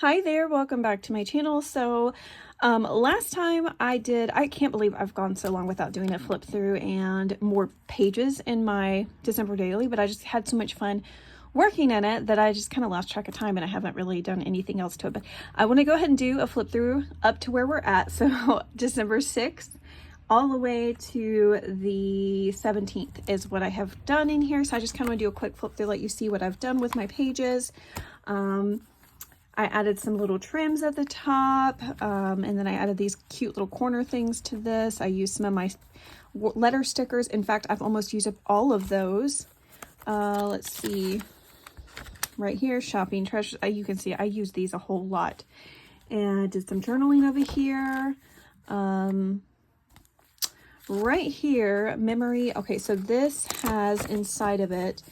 Hi there, welcome back to my channel. So last time I can't believe I've gone so long without doing a flip through and more pages in my December daily, but I just had so much fun working in it that I just kind of lost track of time and I haven't really done anything else to it. But I want to go ahead and do a flip through up to where we're at. So December 6th all the way to the 17th is what I have done in here. So I just kind of want to do a quick flip through, let you see what I've done with my pages. I added some little trims at the top, and then I added these cute little corner things to this. I used some of my letter stickers. In fact, I've almost used up all of those. Let's see, right here, shopping treasures. You can see I use these a whole lot. And I did some journaling over here. Right here, memory. Okay, so this has inside of it,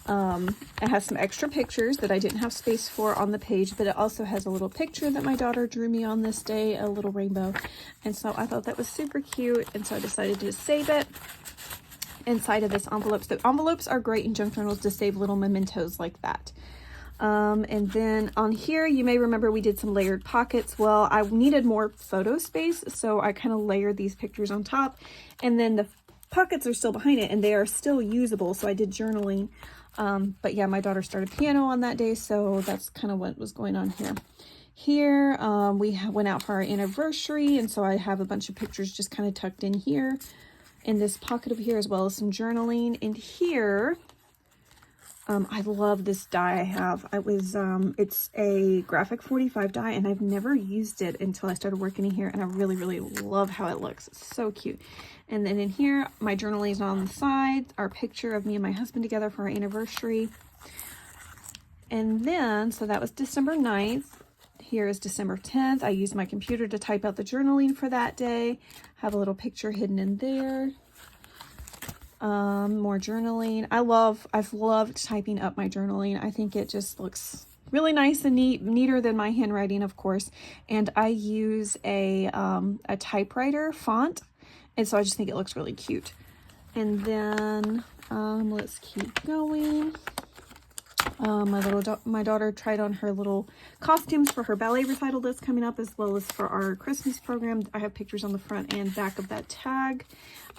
it has some extra pictures that I didn't have space for on the page, but it also has a little picture that my daughter drew me on this day, a little rainbow. And so I thought that was super cute, and so I decided to save it inside of this envelope. So envelopes are great in junk journals to save little mementos like that. And then on here, you may remember we did some layered pockets. Well, I needed more photo space, so I kind of layered these pictures on top, and then the pockets are still behind it and they are still usable. So I did journaling. But yeah, my daughter started piano on that day, so that's kind of what was going on here. Here, we went out for our anniversary, and so I have a bunch of pictures just kind of tucked in here in this pocket over here, as well as some journaling. And here, I love this die I have. It's a Graphic 45 die, and I've never used it until I started working in here, and I really, really love how it looks. It's so cute. And then in here, my journaling is on the side, our picture of me and my husband together for our anniversary. And then, so that was December 9th. Here is December 10th. I used my computer to type out the journaling for that day. Have a little picture hidden in there. More journaling. I've loved typing up my journaling. I think it just looks really nice and neater than my handwriting, of course. And I use a typewriter font, and so I just think it looks really cute. And then let's keep going. My daughter tried on her little costumes for her ballet recital that's coming up, as well as for our Christmas program. I have pictures on the front and back of that tag.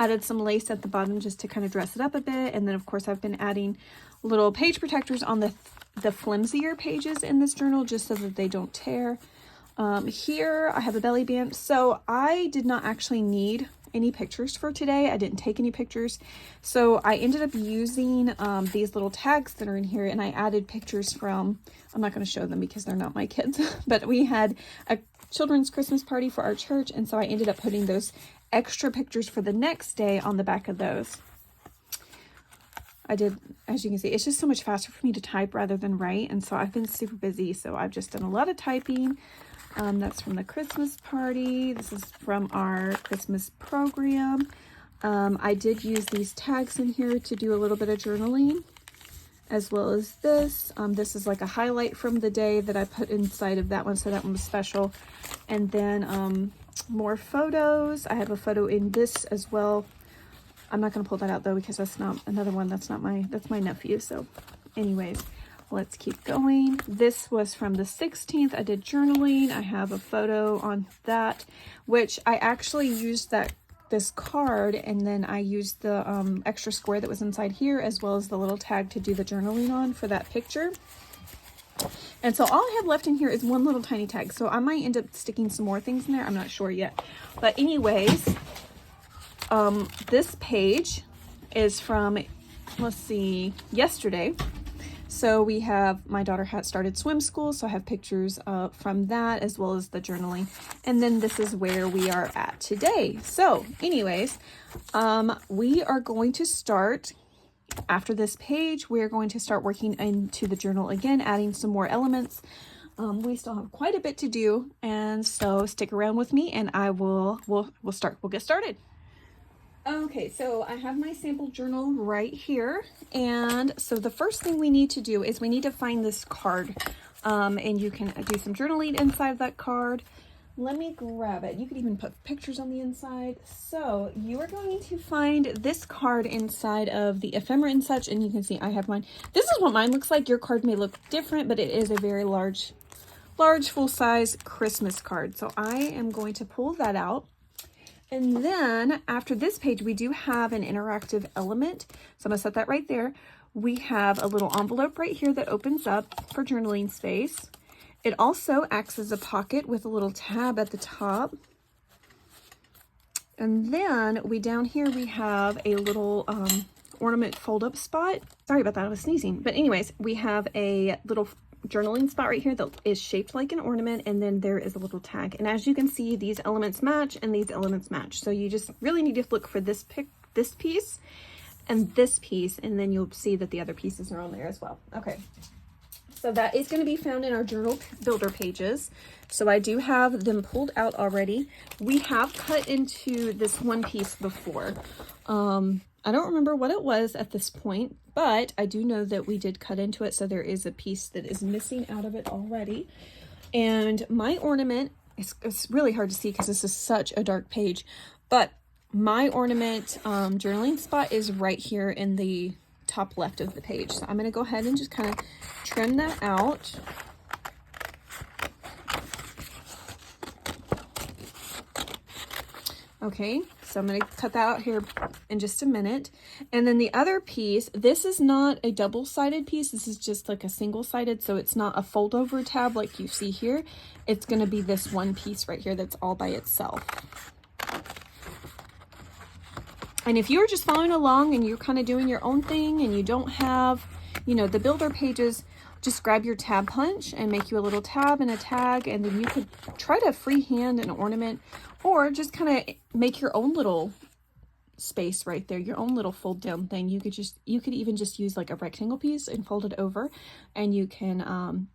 Added some lace at the bottom just to kind of dress it up a bit. And then of course I've been adding little page protectors on the flimsier pages in this journal, just so that they don't tear. Here I have a belly band. So I did not actually need any pictures for today. I didn't take any pictures, so I ended up using these little tags that are in here, and I added pictures from, I'm not going to show them because they're not my kids, but we had a children's Christmas party for our church, and so I ended up putting those extra pictures for the next day on the back of those. I did, as you can see, it's just so much faster for me to type rather than write, and so I've been super busy, so I've just done a lot of typing. That's from the Christmas party. This is from our Christmas program. I did use these tags in here to do a little bit of journaling, as well as this. This is like a highlight from the day that I put inside of that one, so that one was special. And then more photos. I have a photo in this as well. I'm not going to pull that out though, because that's not another one. That's my nephew. So anyways, let's keep going. This was from the 16th. I did journaling. I have a photo on that, which I actually used this card, and then I used the extra square that was inside here, as well as the little tag to do the journaling on for that picture. And so all I have left in here is one little tiny tag. So I might end up sticking some more things in there. I'm not sure yet. But anyways, this page is from, let's see, yesterday. So we have, my daughter had started swim school, so I have pictures from that, as well as the journaling. And then this is where we are at today. So anyways, we are going to start, after this page, we're going to start working into the journal again, adding some more elements. We still have quite a bit to do, and so stick around with me, and we'll get started. Okay, so I have my sample journal right here, and so the first thing we need to do is we need to find this card, and you can do some journaling inside of that card. Let me grab it. You could even put pictures on the inside. So you are going to find this card inside of the ephemera and such, and you can see I have mine. This is what mine looks like. Your card may look different, but it is a very large large full-size Christmas card. So I am going to pull that out. And then after this page, we do have an interactive element. So I'm gonna set that right there. We have a little envelope right here that opens up for journaling space. It also acts as a pocket with a little tab at the top. And then down here, we have a little ornament fold up spot. Sorry about that, I was sneezing. But anyways, we have a little journaling spot right here that is shaped like an ornament, and then there is a little tag. And as you can see, these elements match and these elements match. So you just really need to look for this piece and this piece, and then you'll see that the other pieces are on there as well. Okay, so that is going to be found in our journal builder pages. So I do have them pulled out already. We have cut into this one piece before. I don't remember what it was at this point, but I do know that we did cut into it. So there is a piece that is missing out of it already. And my ornament, it's really hard to see because this is such a dark page, but my ornament journaling spot is right here in the top left of the page. So I'm going to go ahead and just kind of trim that out. Okay, so I'm going to cut that out here in just a minute. And then the other piece, this is not a double-sided piece. This is just like a single-sided, so it's not a fold-over tab like you see here. It's going to be this one piece right here that's all by itself. And if you're just following along and you're kind of doing your own thing and you don't have, you know, the builder pages, just grab your tab punch and make you a little tab and a tag, and then you could try to freehand an ornament or just kind of make your own little space right there, your own little fold down thing. You could even just use like a rectangle piece and fold it over, and you can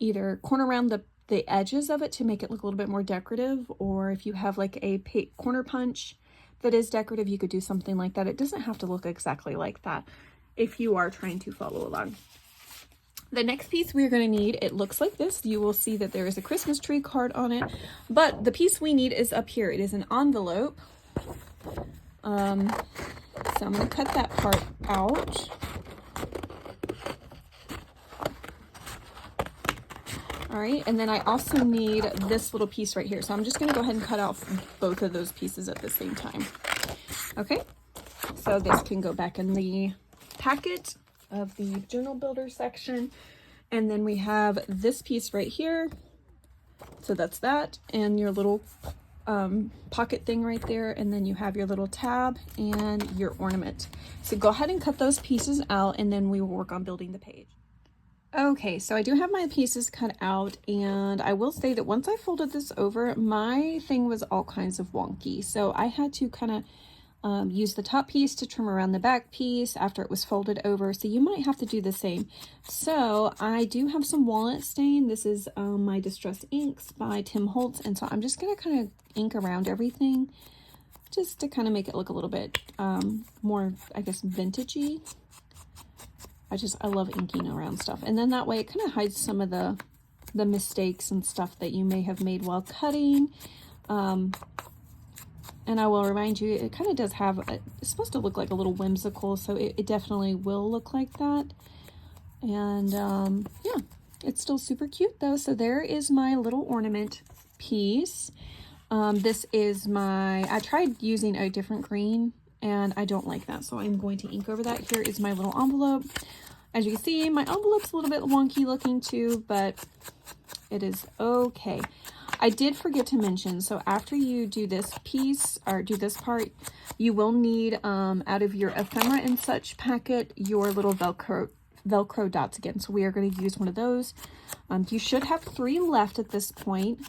either corner around the edges of it to make it look a little bit more decorative, or if you have like a corner punch that is decorative, you could do something like that. It doesn't have to look exactly like that if you are trying to follow along. The next piece we're going to need, it looks like this. You will see that there is a Christmas tree card on it, but the piece we need is up here. It is an envelope. So I'm going to cut that part out. All right, and then I also need this little piece right here. So I'm just going to go ahead and cut out both of those pieces at the same time. Okay, so this can go back in the packet of the journal builder section. And then we have this piece right here. So that's that, and your little pocket thing right there. And then you have your little tab and your ornament. So go ahead and cut those pieces out, and then we will work on building the page. Okay, so I do have my pieces cut out, and I will say that once I folded this over, my thing was all kinds of wonky. So I had to kind of use the top piece to trim around the back piece after it was folded over. So you might have to do the same. So I do have some walnut stain. This is my Distress Inks by Tim Holtz. And so I'm just going to kind of ink around everything just to kind of make it look a little bit more, I guess, vintagey. I love inking around stuff. And then that way it kind of hides some of the mistakes and stuff that you may have made while cutting. And I will remind you, it kind of does have, it's supposed to look like a little whimsical, so it definitely will look like that. And yeah, it's still super cute though. So there is my little ornament piece. This is I tried using a different green and I don't like that, so I'm going to ink over that. Here is my little envelope. As you can see, my envelope's a little bit wonky looking too, but it is okay. I did forget to mention, so after you do this piece or do this part, you will need out of your ephemera and such packet your little Velcro dots again. So we are going to use one of those. You should have 3 left at this point.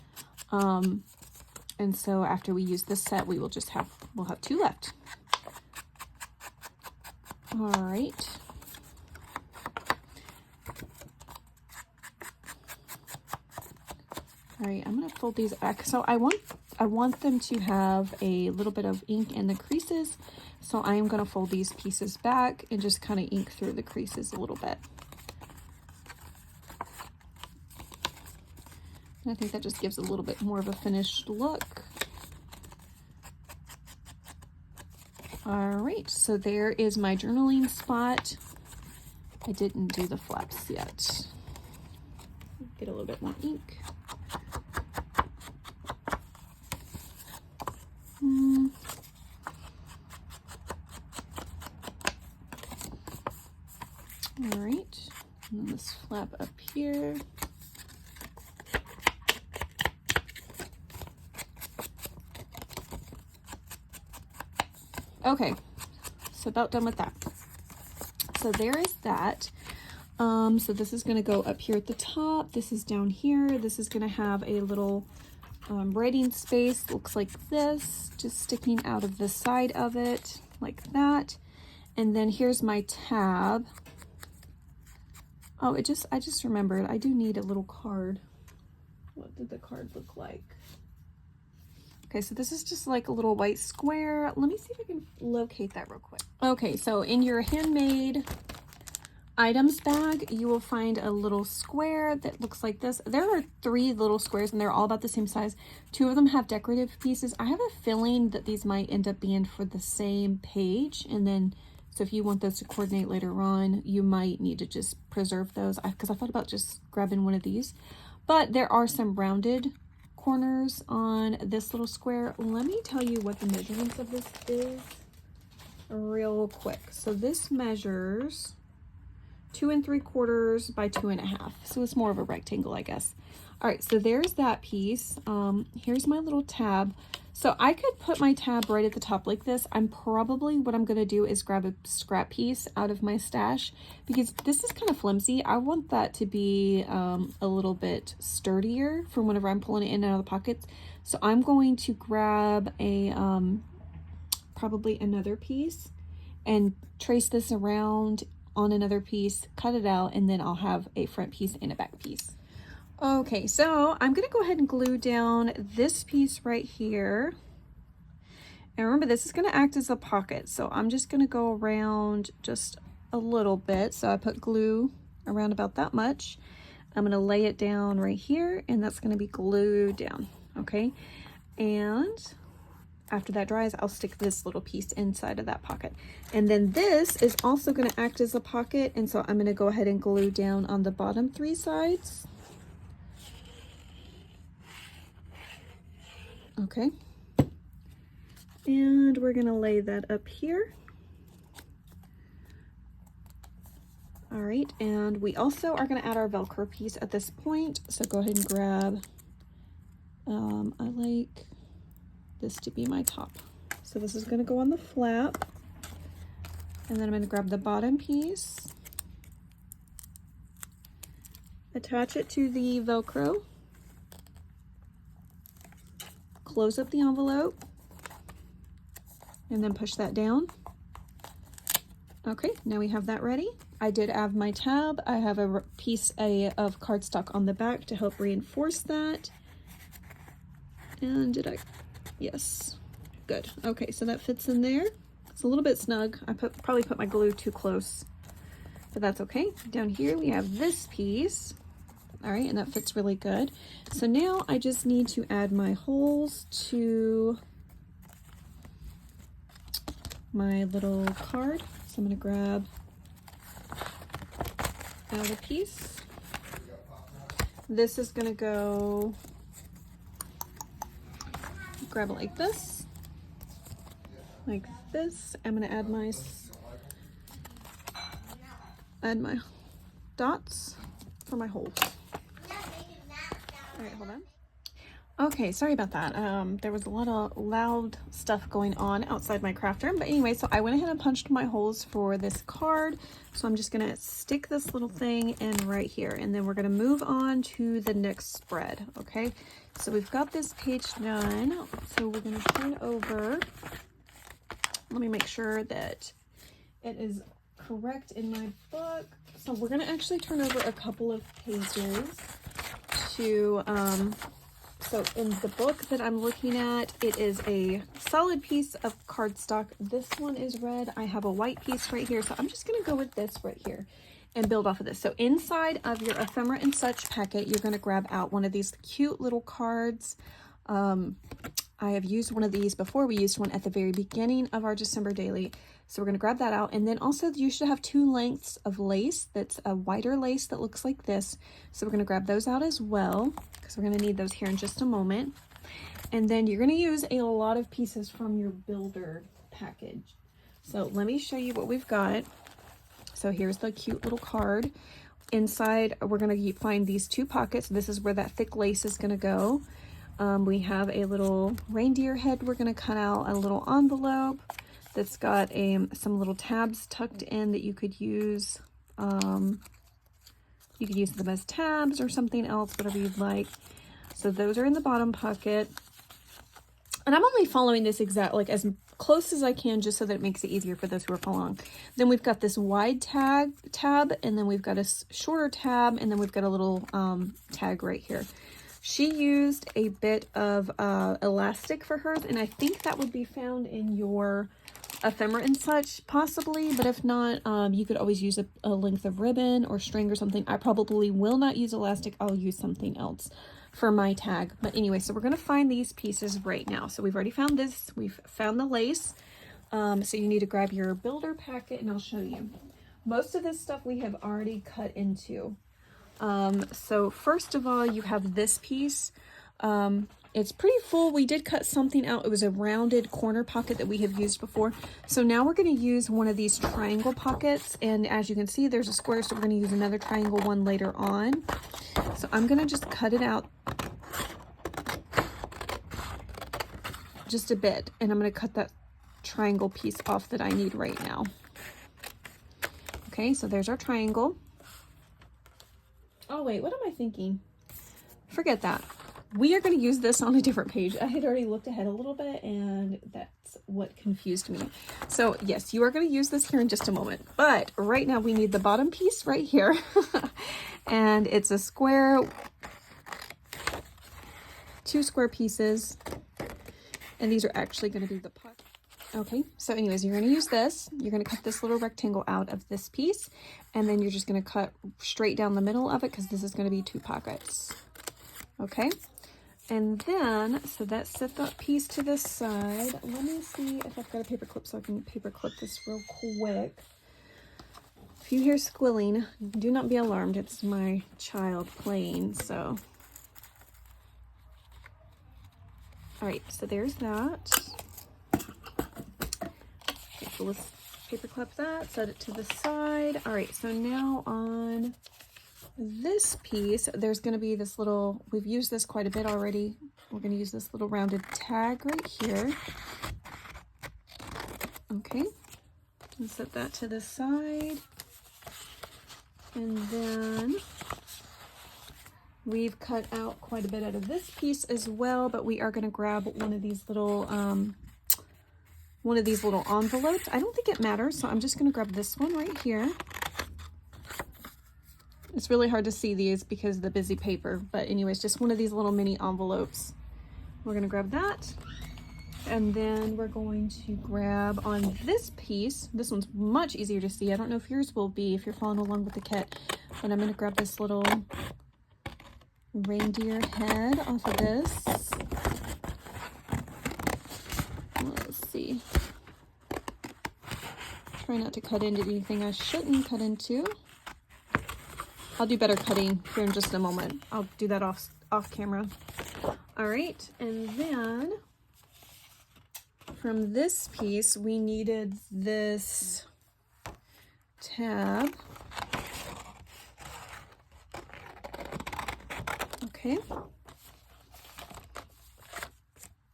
And so after we use this set, we'll have 2 left. All right. All right, I'm gonna fold these back. So I want them to have a little bit of ink in the creases. So I am gonna fold these pieces back and just kind of ink through the creases a little bit. And I think that just gives a little bit more of a finished look. All right, so there is my journaling spot. I didn't do the flaps yet. get a little bit more ink. All right, and then this flap up here. Okay, so about done with that. So there is that. So this is going to go up here at the top. This is down here. This is going to have a little writing space. Looks like this, just sticking out of the side of it like that. And then here's my tab. Oh, I just remembered I do need a little card. What did the card look like? Okay, so this is just like a little white square. Let me see if I can locate that real quick. Okay, so in your handmade items bag, you will find a little square that looks like this. There are 3 little squares and they're all about the same size. 2 of them have decorative pieces. I have a feeling that these might end up being for the same page, and then so if you want those to coordinate later on, you might need to just preserve those, because I thought about just grabbing one of these. But there are some rounded corners on this little square. Let me tell you what the measurements of this is real quick. So this measures 2 3/4 by 2 1/2. So it's more of a rectangle, I guess. All right, so there's that piece. Here's my little tab. So I could put my tab right at the top like this. What I'm gonna do is grab a scrap piece out of my stash, because this is kind of flimsy. I want that to be a little bit sturdier for whenever I'm pulling it in and out of the pockets. So I'm going to grab a probably another piece and trace this around on another piece, cut it out, and then I'll have a front piece and a back piece. Okay, so I'm gonna go ahead and glue down this piece right here. And remember, this is gonna act as a pocket. So I'm just gonna go around just a little bit. So I put glue around about that much. I'm gonna lay it down right here, and that's gonna be glued down, okay? And after that dries, I'll stick this little piece inside of that pocket. And then this is also gonna act as a pocket, and so I'm gonna go ahead and glue down on the bottom 3 sides. Okay, and we're gonna lay that up here. All right, and we also are gonna add our Velcro piece at this point. So go ahead and grab, I like this to be my top. So this is gonna go on the flap, and then I'm gonna grab the bottom piece, attach it to the Velcro, close up the envelope, and then push that down. Okay, now we have that ready. I did add my tab. I have a piece of cardstock on the back to help reinforce that. And did I? Yes, good. Okay, so that fits in there. It's a little bit snug. I probably put my glue too close, but that's okay. Down here we have this piece. All right, and that fits really good. So now I just need to add my holes to my little card. So I'm gonna grab out a piece. This is gonna go, grab it like this. I'm gonna add my dots for my holes. All right, hold on. Okay, sorry about that. There was a lot of loud stuff going on outside my craft room. But anyway, so I went ahead and punched my holes for this card. So I'm just gonna stick this little thing in right here, and then we're gonna move on to the next spread, okay? So we've got this page done. So we're gonna turn over. Let me make sure that it is correct in my book. So we're gonna actually turn over a couple of pages to, so in the book that I'm looking at, it is a solid piece of cardstock. This one is red. I have a white piece right here. So I'm just gonna go with this right here and build off of this. So inside of your ephemera and such packet, you're gonna grab out one of these cute little cards. I have used one of these before. We used one at the very beginning of our December daily. So we're going to grab that out. And then also you should have 2 lengths of lace. That's a wider lace that looks like this. So we're going to grab those out as well, because we're going to need those here in just a moment. And then you're going to use a lot of pieces from your builder package. So let me show you what we've got. So here's the cute little card. Inside, we're going to find these 2 pockets. This is where that thick lace is going to go. We have a little reindeer head. We're going to cut out a little envelope that's got some little tabs tucked in that you could use. You could use them as tabs or something else, whatever you'd like. So those are in the bottom pocket. And I'm only following this exact, like as close as I can, just so that it makes it easier for those who are following. Then we've got this wide tab, and then we've got a shorter tab, and then we've got a little tag right here. She used a bit of elastic for hers, and I think that would be found in your ephemera and such, possibly, but if not, you could always use a length of ribbon or string or something. I probably will not use elastic. I'll use something else for my tag. But anyway, so we're going to find these pieces right now. So we've already found this. We've found the lace. So you need to grab your builder packet, and I'll show you. Most of this stuff we have already cut into. So first of all, you have this piece. It's pretty full. We did cut something out. It was a rounded corner pocket that we have used before. So now we're going to use one of these triangle pockets. And as you can see, there's a square, so we're going to use another triangle one later on. So I'm going to just cut it out just a bit. And I'm going to cut that triangle piece off that I need right now. Okay, so there's our triangle. Oh wait, what am I thinking? Forget that. We are going to use this on a different page. I had already looked ahead a little bit, and that's what confused me. So yes, you are going to use this here in just a moment. But right now we need the bottom piece right here. And it's a square, 2 square pieces. And these are actually going to be the pocket. Okay, so anyways, you're going to use this. You're going to cut this little rectangle out of this piece. And then you're just going to cut straight down the middle of it, because this is going to be 2 pockets. Okay. And then, so that set that piece to the side. Let me see if I've got a paper clip so I can paper clip this real quick. If you hear squilling, do not be alarmed. It's my child playing, so. All right, so there's that. Okay, so let's paper clip that, set it to the side. All right, so now on this piece, there's going to be this little, we've used this quite a bit already. We're going to use this little rounded tag right here. Okay, and set that to the side. And then we've cut out quite a bit out of this piece as well, but we are going to grab one of these little envelopes. I don't think it matters, so I'm just going to grab this one right here. It's really hard to see these because of the busy paper, but anyways, just one of these little mini envelopes. We're going to grab that, and then we're going to grab on this piece. This one's much easier to see. I don't know if yours will be if you're following along with the kit, but I'm going to grab this little reindeer head off of this. Let's see. Try not to cut into anything I shouldn't cut into. I'll do better cutting here in just a moment. I'll do that off camera. All right, and then from this piece, we needed this tab. Okay.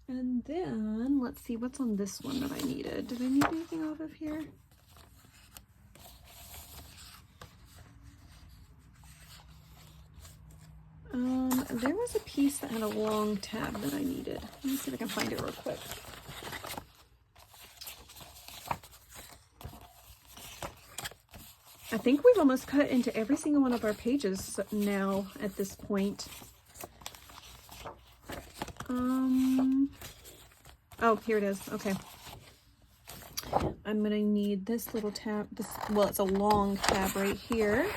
And then let's see what's on this one that I needed. Did I need anything off of here? There was a piece that had a long tab that I needed. Let me see if I can find it real quick. I think we've almost cut into every single one of our pages now at this point. Oh, here it is. Okay. I'm gonna need this little tab. Well, it's a long tab right here.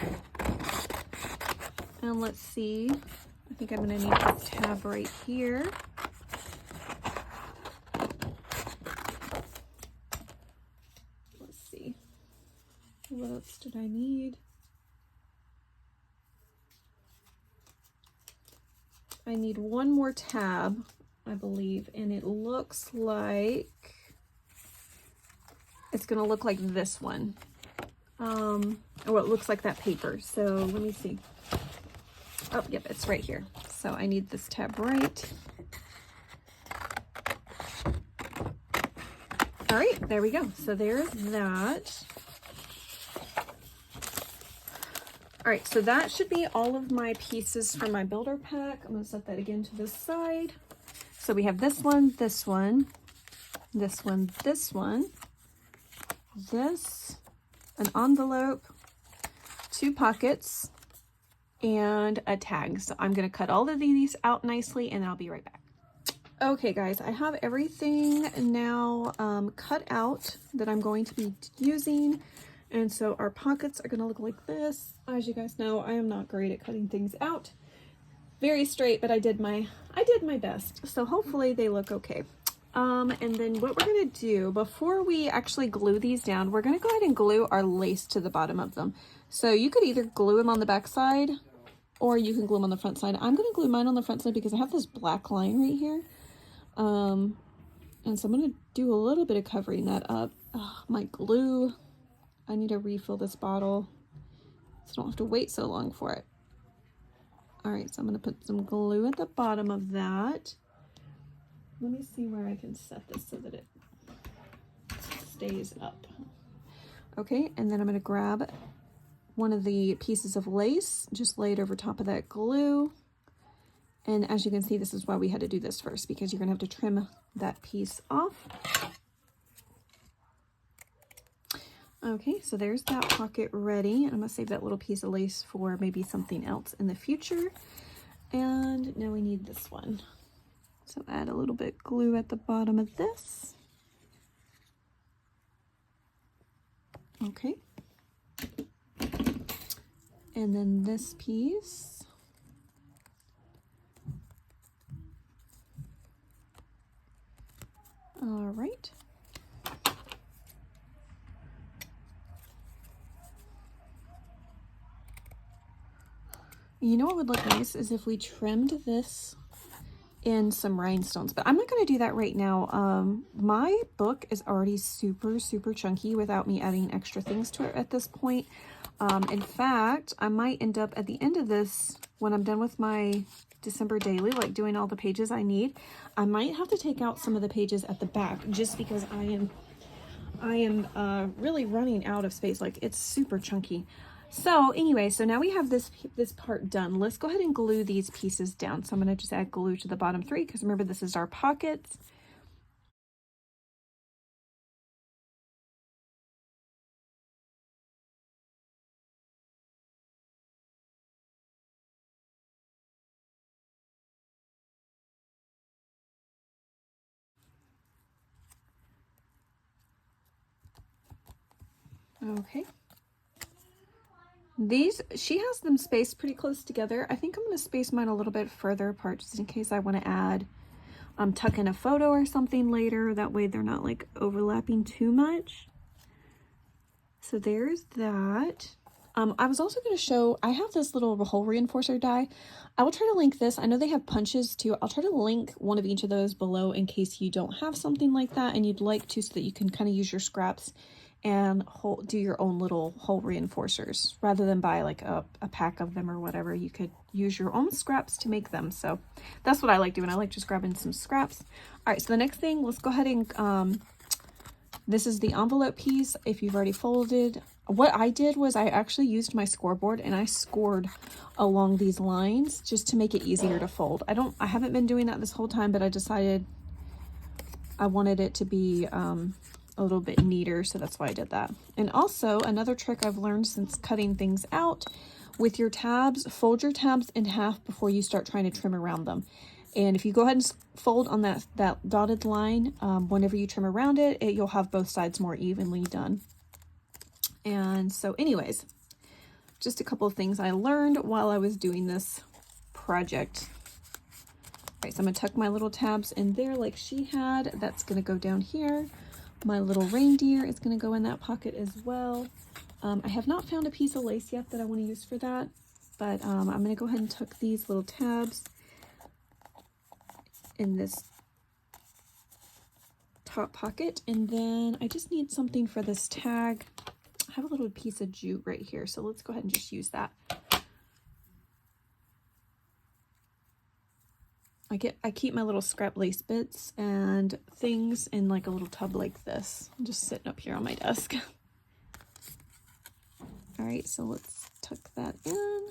And let's see. I think I'm gonna need this tab right here. Let's else did I need? I need one more tab, I believe, and it looks like it's gonna look like this one. Or it looks like that paper. So let me see. Oh, yep, it's right here. So I need this tab right. All right, there we go. So there's that. All right, so that should be all of my pieces for my builder pack. I'm gonna set that again to the side. So we have this one, this one, this one, this one, this, an envelope, 2 pockets, and a tag. So I'm gonna cut all of these out nicely and I'll be right back. Okay guys, I have everything now cut out that I'm going to be using. And so our pockets are gonna look like this. As you guys know, I am not great at cutting things out very straight, but I did my best. So hopefully they look okay. And then what we're gonna do before we actually glue these down, we're gonna go ahead and glue our lace to the bottom of them. So you could either glue them on the back side or you can glue them on the front side. I'm gonna glue mine on the front side because I have this black line right here. And so I'm gonna do a little bit of covering that up. Oh, my glue. I need to refill this bottle so I don't have to wait so long for it. All right, so I'm gonna put some glue at the bottom of that. Let me see where I can set this so that it stays up. Okay, and then I'm gonna grab one of the pieces of lace, just lay it over top of that glue. And as you can see, this is why we had to do this first, because you're gonna have to trim that piece off. Okay, so there's that pocket ready. I'm gonna save that little piece of lace for maybe something else in the future. And now we need this one. So add a little bit glue at the bottom of this. Okay. And then this piece. All right. You know what would look nice is if we trimmed this in some rhinestones, but I'm not going to do that right now. My book is already super chunky without me adding extra things to it at this point. In fact, I might end up at the end of this, when I'm done with my December daily, like doing all the pages I need, I might have to take out some of the pages at the back just because I am really running out of space. Like, it's super chunky. So anyway, so now we have this part done. Let's go ahead and glue these pieces down. So I'm going to just add glue to the bottom 3 because remember, this is our pockets. Okay. These, she has them spaced pretty close together. I think I'm going to space mine a little bit further apart just in case I want to add, tuck in a photo or something later. That way they're not like overlapping too much. So there's that. I was also going to show, I have this little hole reinforcer die. I will try to link this. I know they have punches too. I'll try to link one of each of those below in case you don't have something like that and you'd like to, so that you can kind of use your scraps and do your own little hole reinforcers rather than buy like a pack of them or whatever. You could use your own scraps to make them. So that's what I like doing. I like just grabbing some scraps. All right, so the next thing, let's go ahead and this is the envelope piece. If you've already folded, what I did was I actually used my scoreboard and I scored along these lines just to make it easier to fold. I haven't been doing that this whole time, but I decided I wanted it to be a little bit neater, so that's why I did that. And also another trick I've learned since cutting things out, with your tabs, fold your tabs in half before you start trying to trim around them. And if you go ahead and fold on that dotted line, whenever you trim around it, you'll have both sides more evenly done. And so anyways, just a couple of things I learned while I was doing this project. All right, so I'm gonna tuck my little tabs in there like she had. That's gonna go down here. My little reindeer is going to go in that pocket as well. I have not found a piece of lace yet that I want to use for that, but I'm going to go ahead and tuck these little tabs in this top pocket, and then I just need something for this tag. I have a little piece of jute right here, so let's go ahead and just use that. I keep my little scrap lace bits and things in like a little tub like this. I'm just sitting up here on my desk. All right, so let's tuck that in.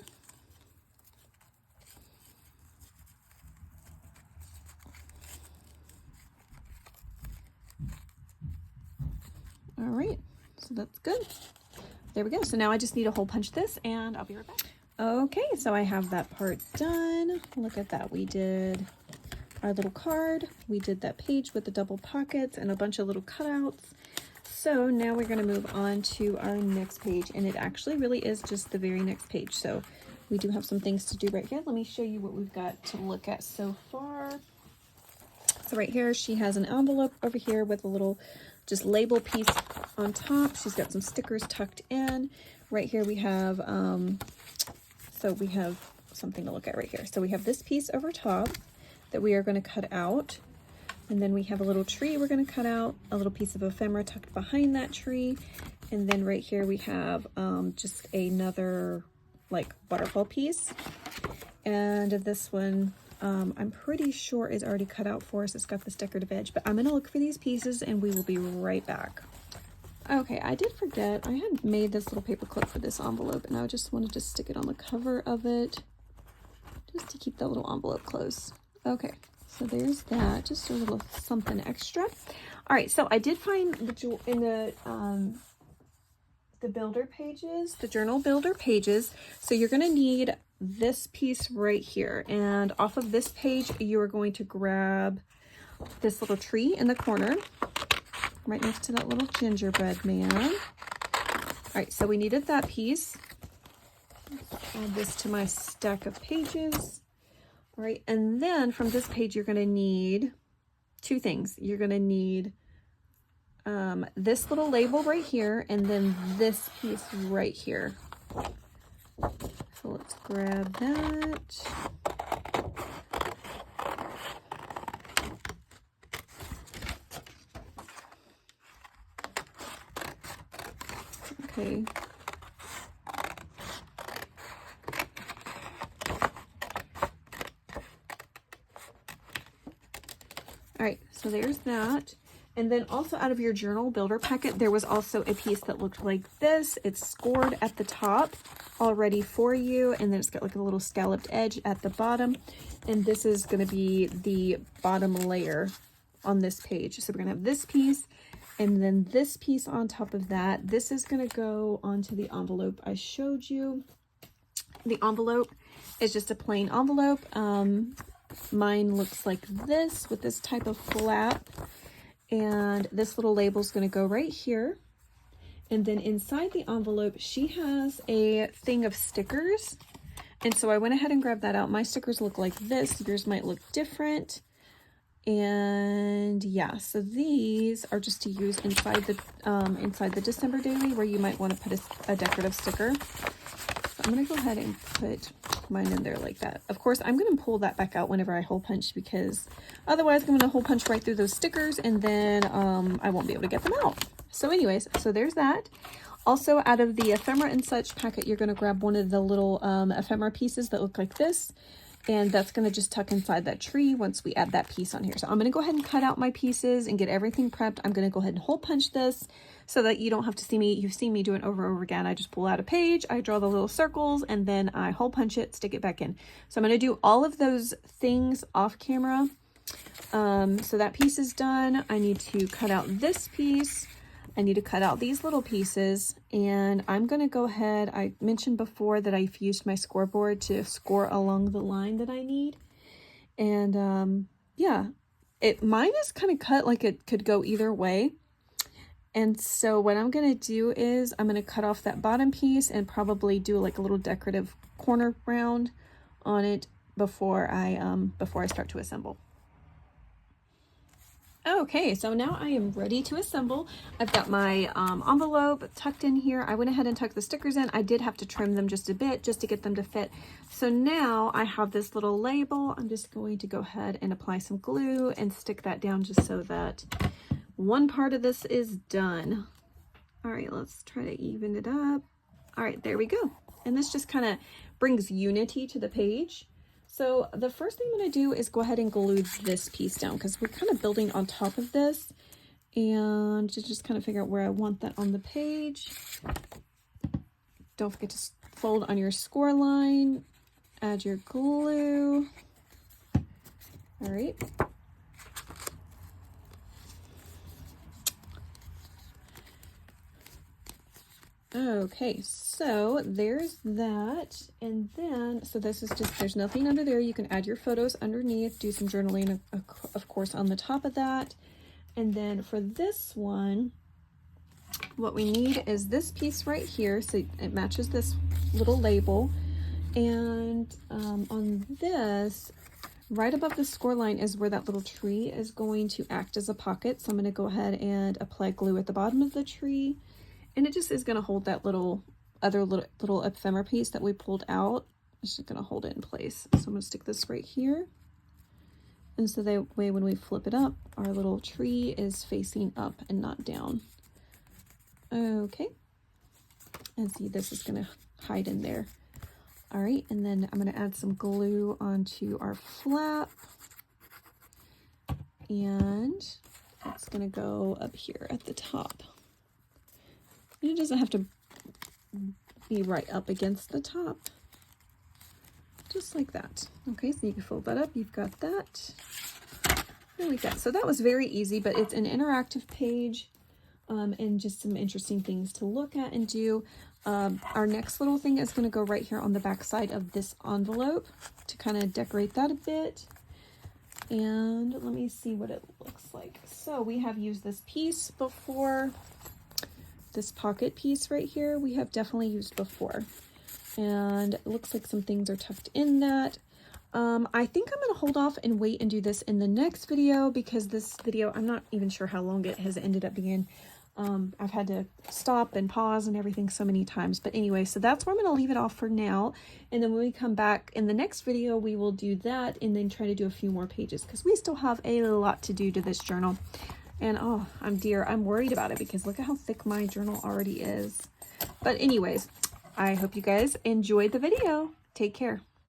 All right, so that's good. There we go. So now I just need to hole punch this and I'll be right back. Okay, so I have that part done. Look at that. We did our little card. We did that page with the double pockets and a bunch of little cutouts. So now we're going to move on to our next page, and it actually really is just the very next page. So we do have some things to do right here. Let me show you what we've got to look at so far. So right here, she has an envelope over here with a little just label piece on top. She's got some stickers tucked in. Right here we have, so we have something to look at right here. So we have this piece over top that we are going to cut out. And then we have a little tree we're going to cut out, a little piece of ephemera tucked behind that tree. And then right here we have just another like waterfall piece. And this one, I'm pretty sure is already cut out for us. It's got this decorative edge, but I'm going to look for these pieces and we will be right back. Okay, I did forget. I had made this little paper clip for this envelope, and I just wanted to stick it on the cover of it just to keep that little envelope closed. Okay. So there's that, just a little something extra. All right, so I did find in the builder pages, the journal builder pages. So you're going to need this piece right here, and off of this page, you are going to grab this little tree in the corner, right next to that little gingerbread man. All right, so we needed that piece. Let's add this to my stack of pages. All right, and then from this page, you're going to need two things. You're going to need this little label right here, and then this piece right here. So let's grab that. Okay. All right, so there's that. And then also out of your journal builder packet, there was also a piece that looked like this. It's scored at the top already for you, and then it's got like a little scalloped edge at the bottom. And this is going to be the bottom layer on this page. So we're going to have this piece and then this piece on top of that. This is going to go onto the envelope I showed you. The envelope is just a plain envelope. Mine looks like this with this type of flap, and this little label is going to go right here. And then inside the envelope, she has a thing of stickers, and so I went ahead and grabbed that out. My stickers look like this. Yours might look different. And yeah, so these are just to use inside the December daily, where you might want to put a decorative sticker. So I'm going to go ahead and put mine in there like that. Of course, I'm going to pull that back out whenever I hole punch, because otherwise I'm going to hole punch right through those stickers, and then I won't be able to get them out. So anyways, so there's that. Also, out of the ephemera and such packet, you're going to grab one of the little ephemera pieces that look like this, and that's going to just tuck inside that tree once we add that piece on here. So I'm going to go ahead and cut out my pieces and get everything prepped. I'm going to go ahead and hole punch this so that you don't have to see me. You've seen me do it over and over again. I just pull out a page, I draw the little circles, and then I hole punch it, stick it back in. So I'm going to do all of those things off camera. So that piece is done. I need to cut out this piece. I need to cut out these little pieces, and I'm going to go ahead. I mentioned before that I've used my scoreboard to score along the line that I need. And yeah, mine is kind of cut like it could go either way. And so what I'm going to do is I'm going to cut off that bottom piece and probably do like a little decorative corner round on it before I start to assemble. Okay, so now I am ready to assemble. I've got my envelope tucked in here. I went ahead and tucked the stickers in. I did have to trim them just a bit just to get them to fit. So now I have this little label. I'm just going to go ahead and apply some glue and stick that down just so that one part of this is done. All right, let's try to even it up. All right, there we go. And this just kind of brings unity to the page. So the first thing I'm going to do is go ahead and glue this piece down because we're kind of building on top of this, and to just kind of figure out where I want that on the page. Don't forget to fold on your score line, add your glue. All right. Okay, so there's that. And then, so this is just, there's nothing under there. You can add your photos underneath, do some journaling, of course, on the top of that. And then for this one, what we need is this piece right here. So it matches this little label. And on this, right above the score line is where that little tree is going to act as a pocket. So I'm going to go ahead and apply glue at the bottom of the tree. And it just is going to hold that little ephemera piece that we pulled out. It's just going to hold it in place. So I'm going to stick this right here. And so that way when we flip it up, our little tree is facing up and not down. Okay. And see, this is going to hide in there. All right. And then I'm going to add some glue onto our flap. And it's going to go up here at the top. It doesn't have to be right up against the top. Just like that. Okay, so you can fold that up. You've got that. There we go. So that was very easy, but it's an interactive page and just some interesting things to look at and do. Our next little thing is going to go right here on the back side of this envelope to kind of decorate that a bit. And let me see what it looks like. So we have used this piece before. This pocket piece right here we have definitely used before, and it looks like some things are tucked in that. I think I'm going to hold off and wait and do this in the next video, because this video, I'm not even sure how long it has ended up being. I've had to stop and pause and everything so many times, but anyway, so that's where I'm going to leave it off for now. And then when we come back in the next video, we will do that and then try to do a few more pages, because we still have a lot to do to this journal. And oh, I'm worried about it because look at how thick my journal already is. But anyways, I hope you guys enjoyed the video. Take care.